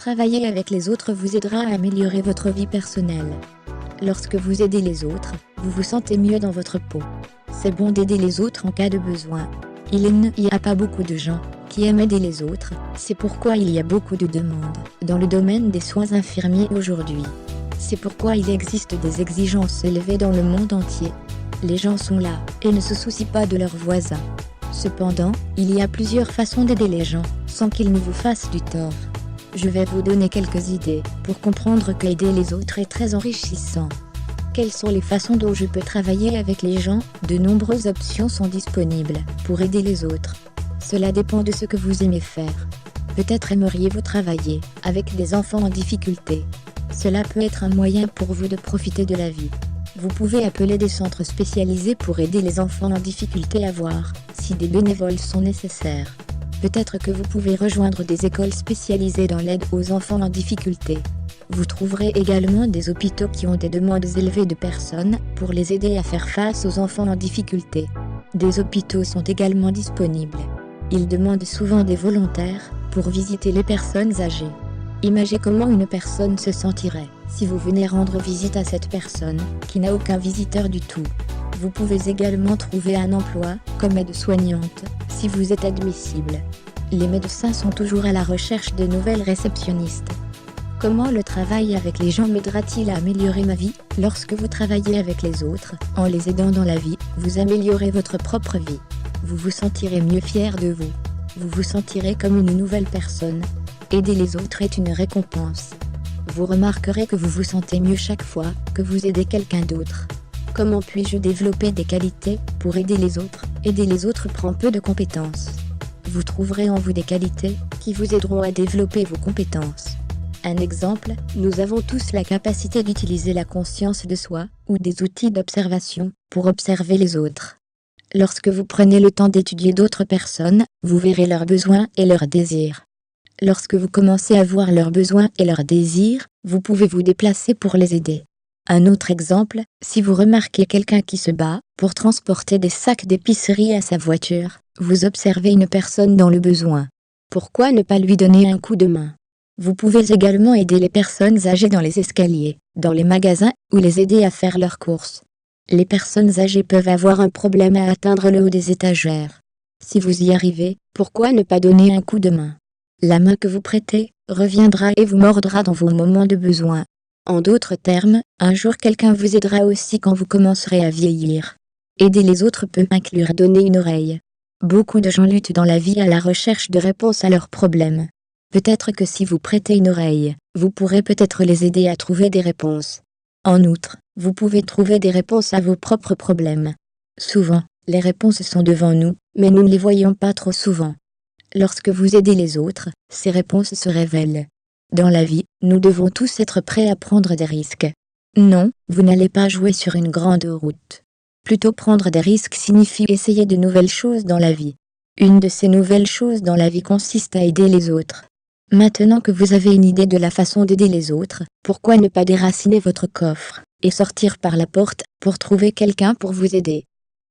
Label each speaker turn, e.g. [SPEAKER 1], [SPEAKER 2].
[SPEAKER 1] Travailler avec les autres vous aidera à améliorer votre vie personnelle. Lorsque vous aidez les autres, vous vous sentez mieux dans votre peau. C'est bon d'aider les autres en cas de besoin. Il n'y a pas beaucoup de gens qui aiment aider les autres, c'est pourquoi il y a beaucoup de demandes dans le domaine des soins infirmiers aujourd'hui. C'est pourquoi il existe des exigences élevées dans le monde entier. Les gens sont là et ne se soucient pas de leurs voisins. Cependant, il y a plusieurs façons d'aider les gens sans qu'ils ne vous fassent du tort. Je vais vous donner quelques idées pour comprendre que aider les autres est très enrichissant. Quelles sont les façons dont je peux travailler avec les gens? De nombreuses options sont disponibles pour aider les autres. Cela dépend de ce que vous aimez faire. Peut-être aimeriez-vous travailler avec des enfants en difficulté. Cela peut être un moyen pour vous de profiter de la vie. Vous pouvez appeler des centres spécialisés pour aider les enfants en difficulté à voir si des bénévoles sont nécessaires. Peut-être que vous pouvez rejoindre des écoles spécialisées dans l'aide aux enfants en difficulté. Vous trouverez également des hôpitaux qui ont des demandes élevées de personnes pour les aider à faire face aux enfants en difficulté. Des hôpitaux sont également disponibles. Ils demandent souvent des volontaires pour visiter les personnes âgées. Imaginez comment une personne se sentirait si vous venez rendre visite à cette personne qui n'a aucun visiteur du tout. Vous pouvez également trouver un emploi comme aide-soignante si vous êtes admissible. Les médecins sont toujours à la recherche de nouvelles réceptionnistes. Comment le travail avec les gens m'aidera-t-il à améliorer ma vie? Lorsque vous travaillez avec les autres, en les aidant dans la vie, vous améliorez votre propre vie. Vous vous sentirez mieux fier de vous. Vous vous sentirez comme une nouvelle personne. Aider les autres est une récompense. Vous remarquerez que vous vous sentez mieux chaque fois que vous aidez quelqu'un d'autre. Comment puis-je développer des qualités pour aider les autres? Aider les autres prend peu de compétences. Vous trouverez en vous des qualités qui vous aideront à développer vos compétences. Un exemple, nous avons tous la capacité d'utiliser la conscience de soi ou des outils d'observation pour observer les autres. Lorsque vous prenez le temps d'étudier d'autres personnes, vous verrez leurs besoins et leurs désirs. Lorsque vous commencez à voir leurs besoins et leurs désirs, vous pouvez vous déplacer pour les aider. Un autre exemple, si vous remarquez quelqu'un qui se bat pour transporter des sacs d'épicerie à sa voiture, vous observez une personne dans le besoin. Pourquoi ne pas lui donner un coup de main? Vous pouvez également aider les personnes âgées dans les escaliers, dans les magasins ou les aider à faire leurs courses. Les personnes âgées peuvent avoir un problème à atteindre le haut des étagères. Si vous y arrivez, pourquoi ne pas donner un coup de main? La main que vous prêtez reviendra et vous mordra dans vos moments de besoin. En d'autres termes, un jour quelqu'un vous aidera aussi quand vous commencerez à vieillir. Aider les autres peut inclure donner une oreille. Beaucoup de gens luttent dans la vie à la recherche de réponses à leurs problèmes. Peut-être que si vous prêtez une oreille, vous pourrez peut-être les aider à trouver des réponses. En outre, vous pouvez trouver des réponses à vos propres problèmes. Souvent, les réponses sont devant nous, mais nous ne les voyons pas trop souvent. Lorsque vous aidez les autres, ces réponses se révèlent. Dans la vie, nous devons tous être prêts à prendre des risques. Non, vous n'allez pas jouer sur une grande route. Plutôt prendre des risques signifie essayer de nouvelles choses dans la vie. Une de ces nouvelles choses dans la vie consiste à aider les autres. Maintenant que vous avez une idée de la façon d'aider les autres, pourquoi ne pas déraciner votre coffre et sortir par la porte pour trouver quelqu'un pour vous aider?